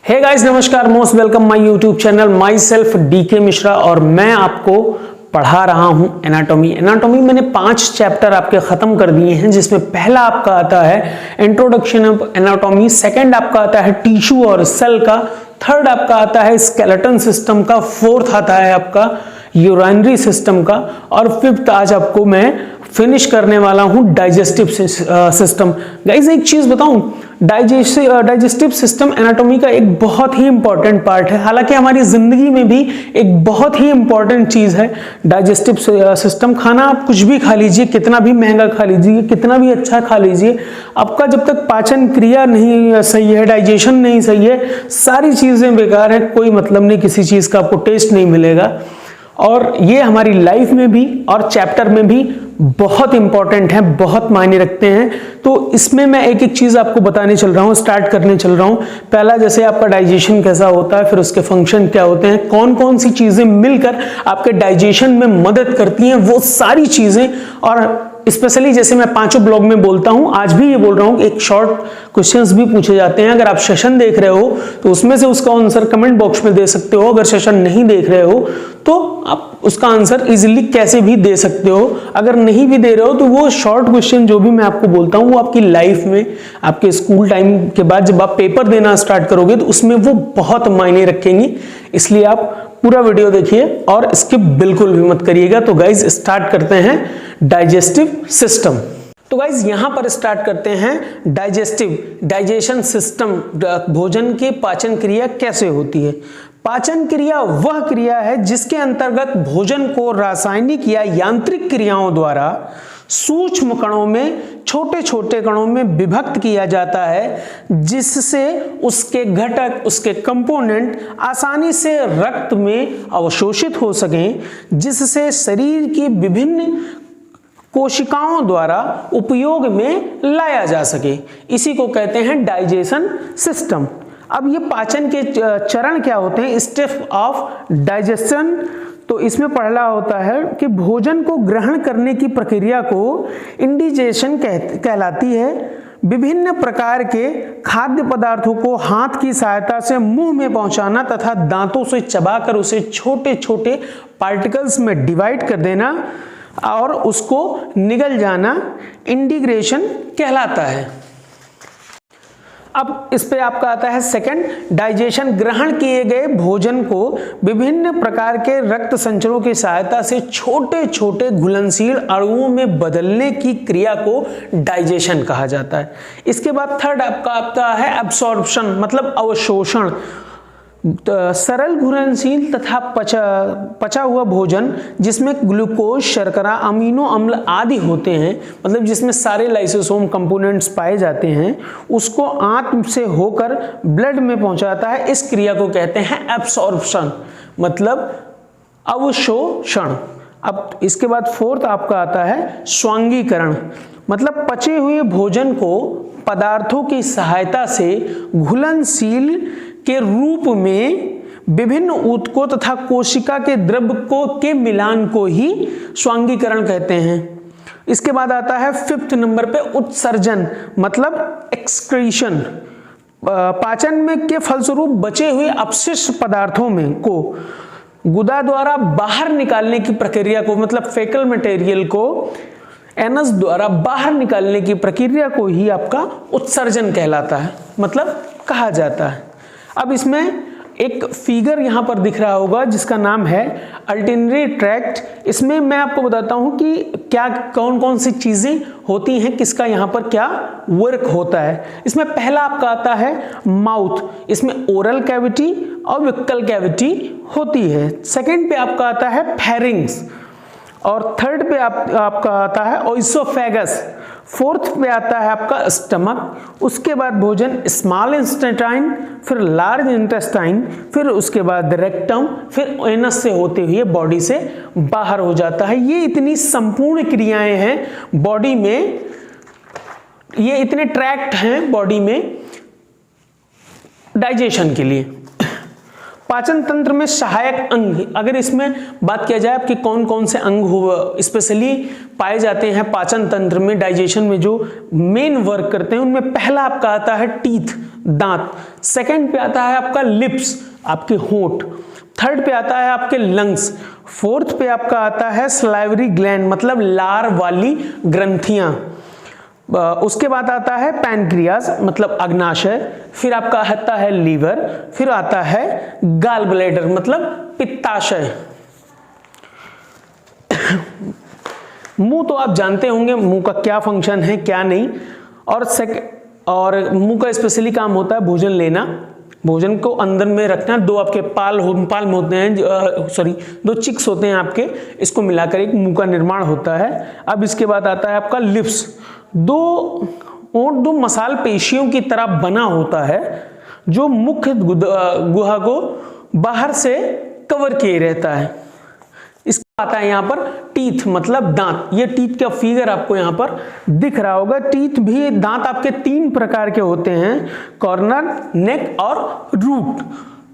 हे guys, नमस्कार, most welcome my YouTube channel, myself DK Mishra. और मैं आपको पढ़ा रहा हूं एनाटॉमी। एनाटॉमी मैंने 5 चैप्टर आपके खत्म कर दिए हैं, जिसमें पहला आपका आता है इंट्रोडक्शन ऑफ एनाटॉमी, सेकंड आपका आता है टिश्यू और सेल का, थर्ड आपका आता है स्केलेटन सिस्टम का, फोर्थ आता है आपका यूरिनरी सिस्टम का, और फिफ्थ आज आपको मैं फिनिश करने वाला हूं डाइजेस्टिव सिस्टम। गाइस एक चीज बताऊं, डाइजेस्टिव सिस्टम एनाटॉमी का एक बहुत ही इंपॉर्टेंट पार्ट है। हालांकि हमारी जिंदगी में भी एक बहुत ही इंपॉर्टेंट चीज है डाइजेस्टिव सिस्टम। खाना आप कुछ भी खा लीजिए, कितना भी महंगा खा लीजिए, कितना भी अच्छा खा लीजिए, आपका जब तक पाचन क्रिया नहीं सही है, डाइजेशन नहीं सही है, सारी चीजें बेकार है, कोई मतलब नहीं, किसी चीज का आपको टेस्ट नहीं मिलेगा। और ये हमारी लाइफ में भी और चैप्टर में भी बहुत इंपॉर्टेंट है, बहुत मायने रखते हैं। तो इसमें मैं एक एक चीज आपको बताने चल रहा हूं, स्टार्ट करने चल रहा हूं। पहला, जैसे आपका डाइजेशन कैसा होता है, फिर उसके फंक्शन क्या होते हैं, कौन कौन सी चीजें मिलकर आपके डाइजेशन में मदद करती हैं, वो सारी चीजें। और स्पेशली जैसे मैं 5 ब्लॉग में बोलता हूं, आज भी ये बोल रहा हूं, एक शॉर्ट क्वेश्चंस भी पूछे जाते हैं। अगर आप सेशन देख रहे हो तो उसमें से उसका आंसर कमेंट बॉक्स में दे सकते हो। अगर सेशन नहीं देख रहे हो तो आप उसका आंसर इजीली कैसे भी दे सकते हो। अगर नहीं भी दे रहे हो तो वो शॉर्ट क्वेश्चन जो भी मैं आपको बोलता हूं, वो आपकी लाइफ में, आपके स्कूल टाइम के बाद जब आप पेपर देना स्टार्ट करोगे तो उसमें वो बहुत मायने रखेंगी। इसलिए आप पूरा वीडियो देखिए और स्किप बिल्कुल भी मत करिएगा। तो गाइज स्टार्ट करते हैं डाइजेस्टिव सिस्टम। तो गाइज यहां पर स्टार्ट करते हैं डाइजेशन सिस्टम। भोजन की पाचन क्रिया कैसे होती है? पाचन क्रिया वह क्रिया है जिसके अंतर्गत भोजन को रासायनिक या यांत्रिक क्रियाओं द्वारा सूक्ष्म कणों में, छोटे छोटे कणों में विभक्त किया जाता है, जिससे उसके घटक, उसके कंपोनेंट आसानी से रक्त में अवशोषित हो सकें, जिससे शरीर की विभिन्न कोशिकाओं द्वारा उपयोग में लाया जा सके। इसी को कहते हैं डाइजेशन सिस्टम। अब ये पाचन के चरण क्या होते हैं, स्टेप ऑफ डाइजेशन। तो इसमें पढ़ना होता है कि भोजन को ग्रहण करने की प्रक्रिया को इंडिजेशन कहलाती है। विभिन्न प्रकार के खाद्य पदार्थों को हाथ की सहायता से मुंह में पहुंचाना तथा दांतों से चबाकर उसे छोटे छोटे पार्टिकल्स में डिवाइड कर देना और उसको निगल जाना इंटीग्रेशन कहलाता है। अब इस पे आपका आता है सेकंड, डाइजेशन। ग्रहण किए गए भोजन को विभिन्न प्रकार के रक्त संचरों की सहायता से छोटे छोटे घुलनशील अणुओं में बदलने की क्रिया को डाइजेशन कहा जाता है। इसके बाद थर्ड आपका आता है एब्सॉर्प्शन, मतलब अवशोषण। सरल घुलनशील तथा पचा हुआ भोजन जिसमें ग्लूकोज, शर्करा, अमीनो अम्ल आदि होते हैं, मतलब जिसमें सारे लाइसोसोम कंपोनेंट्स पाए जाते हैं, उसको आंत से होकर ब्लड में पहुंचाता है। इस क्रिया को कहते हैं एब्सॉर्प्शन, मतलब अवशोषण। अब इसके बाद फोर्थ आपका आता है स्वांगीकरण, मतलब पचे हुए भोजन को पदार्थों की सहायता से घुलनशील के रूप में विभिन्न ऊतकों तथा कोशिका के द्रव्य के मिलान को ही स्वांगीकरण कहते हैं। इसके बाद आता है 5th नंबर पे उत्सर्जन, मतलब एक्सक्रीशन। पाचन में के फलस्वरूप बचे हुए अपशिष्ट पदार्थों में को गुदा द्वारा बाहर निकालने की प्रक्रिया को, मतलब फेकल मटेरियल को एनस द्वारा बाहर निकालने की प्रक्रिया को ही आपका उत्सर्जन कहलाता है, मतलब कहा जाता है। अब इसमें एक फिगर यहां पर दिख रहा होगा जिसका नाम है अल्टरनेटरी ट्रैक्ट। इसमें मैं आपको बताता हूं कि क्या कौन कौन सी चीजें होती हैं, किसका यहां पर क्या वर्क होता है। इसमें पहला आपका आता है माउथ, इसमें ओरल कैविटी और विक्कल कैविटी होती है। सेकंड पे आपका आता है फेरिंग्स, और थर्ड पे आपका आता है ओइसोफेगस, फोर्थ पे आता है आपका स्टमक, उसके बाद भोजन स्मॉल इंटेस्टाइन, फिर लार्ज इंटेस्टाइन, फिर उसके बाद रेक्टम, फिर एनस से होते हुए बॉडी से बाहर हो जाता है। ये इतनी संपूर्ण क्रियाएं हैं बॉडी में, ये इतने ट्रैक्ट हैं बॉडी में डाइजेशन के लिए। पाचन तंत्र में सहायक अंग, अगर इसमें बात किया जाए आपके कौन कौन से अंग स्पेशली पाए जाते हैं पाचन तंत्र में, डाइजेशन में जो मेन वर्क करते हैं, उनमें पहला आपका आता है टीथ, दांत। सेकंड पे आता है आपका लिप्स, आपके होंठ। थर्ड पे आता है आपके लंग्स। फोर्थ पे आपका आता है सलाइवरी ग्लैंड, मतलब लार वाली ग्रंथियां। उसके बाद आता है पैनक्रियाज, मतलब अग्नाशय। फिर आपका आता है लीवर। फिर आता है गाल ब्लैडर, मतलब पित्ताशय। मुंह तो आप जानते होंगे मुंह का क्या फंक्शन है क्या नहीं, और मुंह का स्पेशली काम होता है भोजन लेना, भोजन को अंदर में रखना। दो आपके पाल्म होते हैं, दो चिक्स होते हैं आपके, इसको मिलाकर एक मुंह का निर्माण होता है। अब इसके बाद आता है आपका लिप्स। दो मसाल पेशियों की तरह बना होता है जो मुख्य गुहा को बाहर से कवर किए रहता है। इसका आता है यहाँ पर टीथ, मतलब दांत। ये टीथ का फिगर आपको यहाँ पर दिख रहा होगा। टीथ भी, दांत आपके 3 प्रकार के होते हैं, कॉर्नर, नेक और रूट।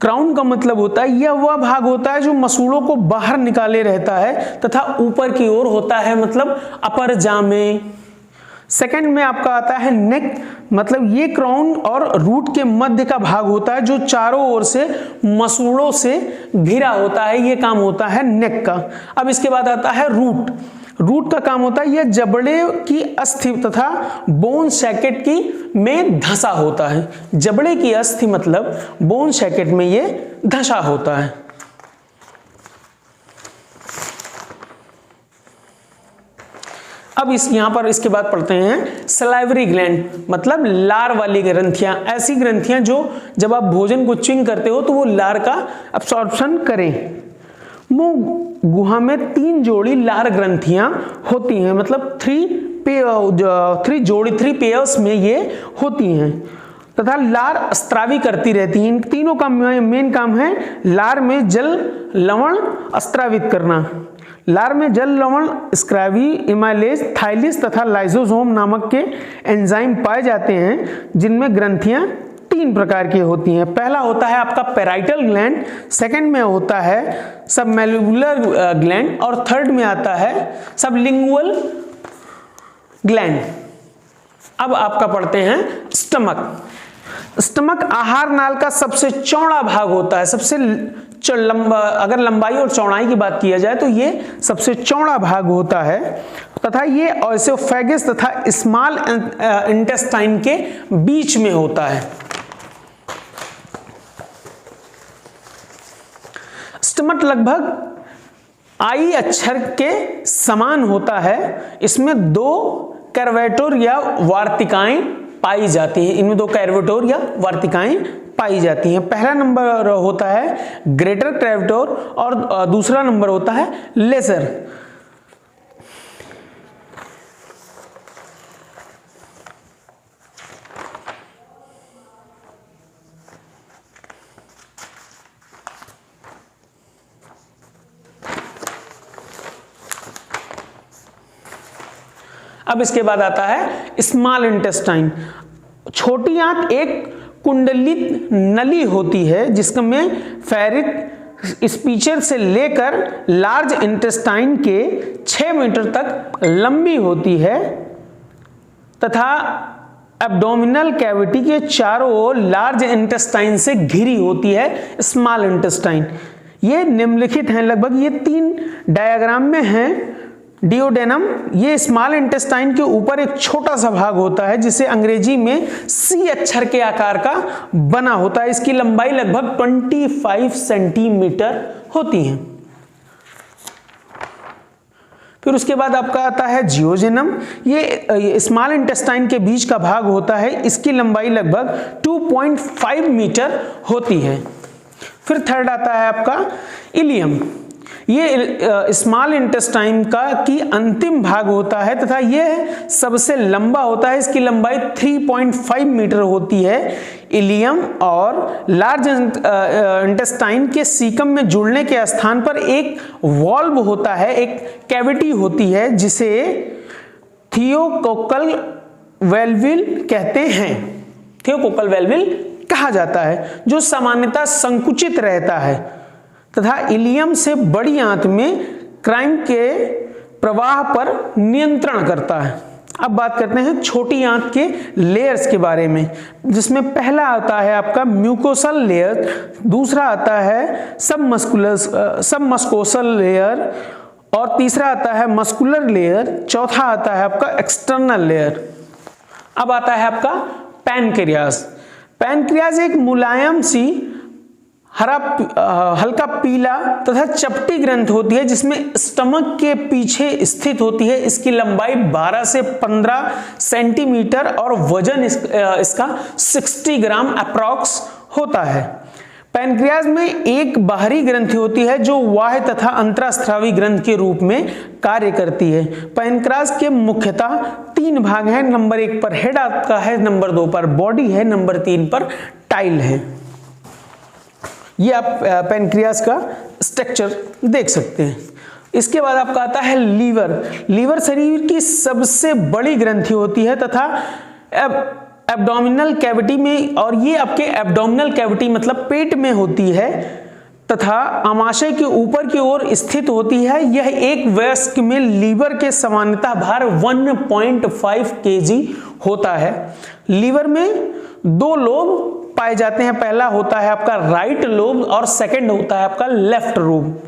क्राउन का मतलब होता है यह वह भाग होता है जो मसूड़ों को बाहर निकाले रहता है तथा ऊपर की ओर होता है, मतलब अपर जामे। सेकंड में आपका आता है नेक, मतलब ये क्राउन और रूट के मध्य का भाग होता है जो चारों ओर से मसूड़ों से घिरा होता है, ये काम होता है नेक का। अब इसके बाद आता है रूट। रूट का काम होता है यह जबड़े की अस्थि तथा बोन सैकेट की में धंसा होता है। जबड़े की अस्थि मतलब बोन सैकेट में ये धंसा होता है। अब यहां पर इसके बाद पढ़ते हैं सलाइवरी ग्लैंड, मतलब लार वाली ग्रंथियां। ऐसी ग्रंथियां जो जब आप भोजन को च्युइंग करते हो तो वो लार का अब्सॉर्प्शन करें। मुंह गुहा में 3 जोड़ी लार ग्रंथियां होती हैं, मतलब 3 पेयर्स में ये होती हैं तथा लार स्त्रावी करती रहती हैं। इन तीनों का मेन काम है लार में जल लवण स्त्रावित करना। लार में जल लवण स्क्रावी, इमाइलेज, थाइलिस तथा लाइसोसोम नामक के एंजाइम पाए जाते हैं जिनमें ग्रंथियां 3 प्रकार की होती हैं। पहला होता है आपका पेराइटल ग्लैंड, सेकंड में होता है सबमैल्यूलर ग्लैंड और थर्ड में आता है सबलिंगुअल ग्लैंड। अब आपका पढ़ते हैं स्टमक। स्टमक आहार नाल का सबसे चौड़ा भाग होता है, सबसे लंबा, अगर लंबाई और चौड़ाई की बात किया जाए तो ये सबसे चौड़ा भाग होता है तथा ये ओएसोफेगस तथा स्मॉल इंटेस्टाइन के बीच में होता है। स्टमक लगभग आई अक्षर के समान होता है। इसमें 2 कर्वेटोर या वार्तिकाएं पाई जाती हैं। इनमें 2 कर्वेटोर या वार्तिकाएं पाई जाती हैं। पहला नंबर होता है ग्रेटर कर्वेटोर और दूसरा नंबर होता है लेसर। अब इसके बाद आता है स्मॉल इंटेस्टाइन। छोटी आंत एक कुंडलित नली होती है जिसमें फेरिक स्पीचर से लेकर लार्ज इंटेस्टाइन के 6 मीटर तक लंबी होती है तथा एब्डोमिनल कैविटी के चारों ओर लार्ज इंटेस्टाइन से घिरी होती है स्मॉल इंटेस्टाइन। ये निम्नलिखित हैं, लगभग ये 3 डायग्राम में हैं। डियोडेनम, ये स्मॉल इंटेस्टाइन के ऊपर एक छोटा सा भाग होता है जिसे अंग्रेजी में सी अक्षर के आकार का बना होता है। इसकी लंबाई लगभग 25 सेंटीमीटर होती है। फिर उसके बाद आपका आता है जियोजेनम। ये स्मॉल इंटेस्टाइन के बीच का भाग होता है। इसकी लंबाई लगभग 2.5 मीटर होती है। फिर थर्ड आता है आपका इलियम। ये स्मॉल इंटेस्टाइन की अंतिम भाग होता है तथा यह सबसे लंबा होता है। इसकी लंबाई 3.5 मीटर होती है। इलियम और लार्ज इंटेस्टाइन के सीकम में जुड़ने के स्थान पर एक वॉल्व होता है, एक कैविटी होती है जिसे थियोकोकल वेल्विल कहते हैं। थियोकोकल वेल्विल कहा जाता है, जो सामान्यतः संकुचित रहता है तथा इलियम से बड़ी आंत में क्राइम के प्रवाह पर नियंत्रण करता है। अब बात करते हैं छोटी आंत के लेयर्स के बारे में, जिसमें पहला आता है आपका म्यूकोसल लेयर, दूसरा आता है सबमस्कोसल लेयर और तीसरा आता है मस्कुलर लेयर, चौथा आता है आपका एक्सटर्नल लेयर। अब आता है आपका पैनक्रियाज। पैनक्रियाज एक मुलायम सी हल्का पीला तथा चपटी ग्रंथि होती है, जिसमें स्टमक के पीछे स्थित होती है। इसकी लंबाई 12 से 15 सेंटीमीटर और वजन इसका 60 ग्राम अप्रॉक्स होता है। पैनक्रियाज में एक बाहरी ग्रंथि होती है जो बाह्य तथा अंतःस्रावी ग्रंथि के रूप में कार्य करती है। पैनक्रियाज के मुख्यतः 3 भाग हैं। नंबर 1 पर हेड आपका है, नंबर 2 पर बॉडी है, नंबर 3 पर टाइल है। ये आप पैनक्रियाज का स्ट्रक्चर देख सकते हैं। इसके बाद आपका आता है लीवर। लीवर शरीर की सबसे बड़ी ग्रंथि होती है तथा एब्डोमिनल कैविटी में, और ये आपके एब्डोमिनल कैविटी मतलब पेट में होती है तथा आमाशय के ऊपर की ओर स्थित होती है। यह एक वयस्क में लीवर के सामान्यतः भार 1.5 kg होता है। लीवर में 2 लोब पाए जाते हैं। पहला होता है आपका राइट लोब और सेकंड होता है आपका लेफ्ट लोब।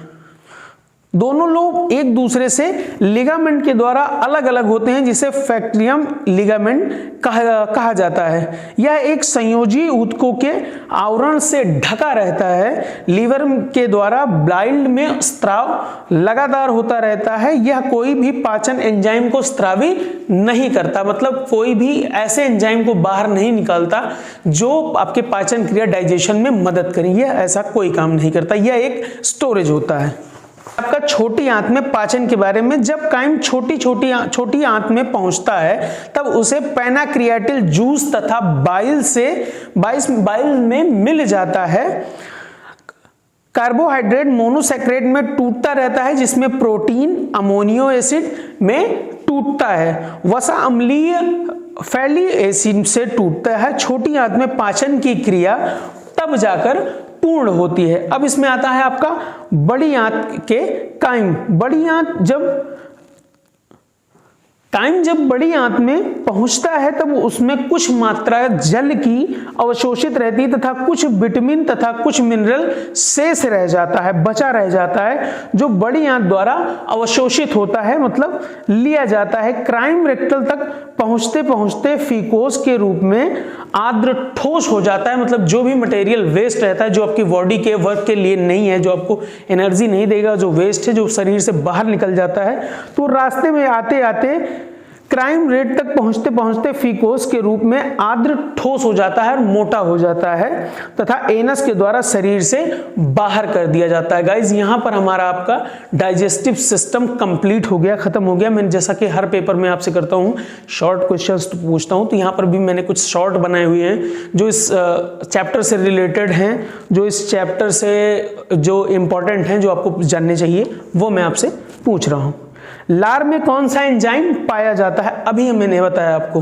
दोनों लोब एक दूसरे से लिगामेंट के द्वारा अलग अलग होते हैं, जिसे फैक्ट्रियम लिगामेंट कहा जाता है। यह एक संयोजी ऊतकों के आवरण से ढका रहता है। लीवर के द्वारा ब्लाइल में स्त्राव लगातार होता रहता है। यह कोई भी पाचन एंजाइम को स्त्रावी नहीं करता, मतलब कोई भी ऐसे एंजाइम को बाहर नहीं निकालता जो आपके पाचन क्रिया डाइजेशन में मदद करें। यह ऐसा कोई काम नहीं करता। यह एक स्टोरेज होता है। आपका छोटी आंत में पाचन के बारे में, जब काइम छोटी आंत में पहुंचता है तब उसे पैनाक्रियाटिल जूस तथा बाइल में मिल जाता है। कार्बोहाइड्रेट मोनोसैकराइड में टूटता रहता है, जिसमें प्रोटीन अमोनियो एसिड में टूटता है। वसा अम्लीय फैटी एसिड से टूटता है। छोटी आंत में पाचन की क्रिया तब जाकर पूर्ण होती है। अब इसमें आता है आपका बड़ी आंत के काइम। बड़ी आंत जब बड़ी आंत में पहुंचता है तब उसमें कुछ मात्रा जल की अवशोषित रहती है तथा कुछ विटामिन तथा कुछ मिनरल शेष रह जाता है, बचा रह जाता है, जो बड़ी आंत द्वारा अवशोषित होता है, मतलब लिया जाता है। क्राइम रेक्टल तक पहुंचते पहुंचते फीकोस के रूप में आर्द्र ठोस हो जाता है, मतलब जो भी मटेरियल वेस्ट रहता है, जो आपकी बॉडी के वर्क के लिए नहीं है, जो आपको एनर्जी नहीं देगा, जो वेस्ट है, जो शरीर से बाहर निकल जाता है, तो रास्ते में आते आते क्राइम रेट तक पहुंचते पहुंचते फीकोस के रूप में आर्द्र ठोस हो जाता है और मोटा हो जाता है तथा एनस के द्वारा शरीर से बाहर कर दिया जाता है। गाइज, यहां पर हमारा आपका डाइजेस्टिव सिस्टम कंप्लीट हो गया, खत्म हो गया। मैंने जैसा कि हर पेपर में आपसे करता हूं, शॉर्ट क्वेश्चंस तो पूछता हूं, तो यहां पर भी मैंने कुछ शॉर्ट बनाए हुए हैं जो इस चैप्टर से रिलेटेड हैं, जो इस चैप्टर से जो इंपॉर्टेंट हैं, जो आपको जानने चाहिए, वो मैं आपसे पूछ रहा हूं। लार में कौन सा एंजाइम पाया जाता है? अभी मैंने बताया आपको।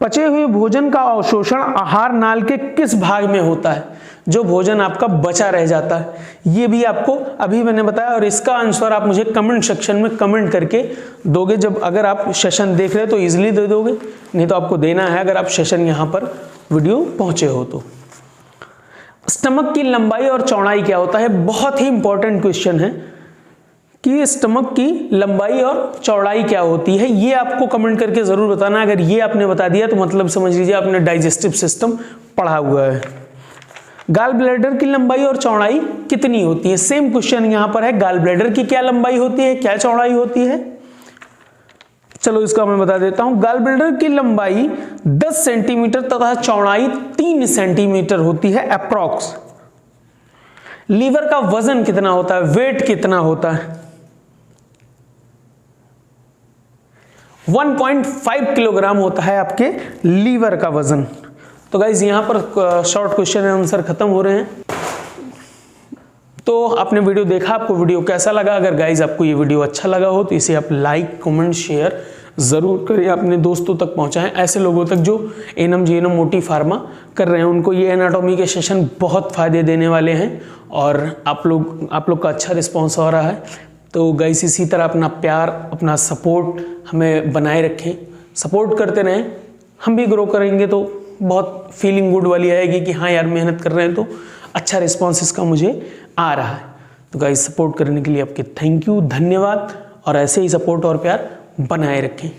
पचे हुए भोजन का अवशोषण आहार नाल के किस भाग में होता है? जो भोजन आपका बचा रह जाता है, ये भी आपको अभी मैंने बताया, और इसका आंसर आप मुझे कमेंट सेक्शन में कमेंट करके दोगे। जब अगर आप सेशन देख रहे हो तो इजीली दे दोगे, नहीं तो आपको देना है अगर आप सेशन यहां पर वीडियो पहुंचे हो तो। स्टमक की लंबाई और चौड़ाई क्या होता है? बहुत ही इंपॉर्टेंट क्वेश्चन है कि स्टमक की लंबाई और चौड़ाई क्या होती है, ये आपको कमेंट करके जरूर बताना। अगर ये आपने बता दिया तो मतलब समझ लीजिए आपने डाइजेस्टिव सिस्टम पढ़ा हुआ है। गाल ब्लैडर की लंबाई और चौड़ाई कितनी होती है? सेम क्वेश्चन यहां पर है, गाल ब्लैडर की क्या लंबाई होती है, क्या चौड़ाई होती है? चलो इसका मैं बता देता हूं। गाल ब्लैडर की लंबाई 10 सेंटीमीटर तथा चौड़ाई 3 सेंटीमीटर होती है अप्रॉक्स। लीवर का वजन कितना होता है, वेट कितना होता है? 1.5 किलोग्राम होता है आपके लीवर का वजन। तो गाइज यहां पर शॉर्ट क्वेश्चन आंसर खत्म हो रहे हैं। तो आपने वीडियो देखा, आपको वीडियो कैसा लगा? अगर गाइज आपको ये वीडियो अच्छा लगा हो तो इसे आप लाइक, कमेंट, शेयर ज़रूर करें, अपने दोस्तों तक पहुंचाएं, ऐसे लोगों तक जो एएनएम जीएनएम मोटी फार्मा कर रहे हैं, उनको ये एनाटॉमी के सेशन बहुत फ़ायदे देने वाले हैं और आप लोग का अच्छा रिस्पॉन्स हो रहा है। तो गाइस इसी तरह अपना प्यार, अपना सपोर्ट हमें बनाए रखें, सपोर्ट करते रहें, हम भी ग्रो करेंगे तो बहुत फीलिंग गुड वाली आएगी कि हाँ यार मेहनत कर रहे हैं तो अच्छा रिस्पॉन्स इसका मुझे आ रहा है। तो गाइस सपोर्ट करने के लिए आपके थैंक यू, धन्यवाद, और ऐसे ही सपोर्ट और प्यार बनाए रखें।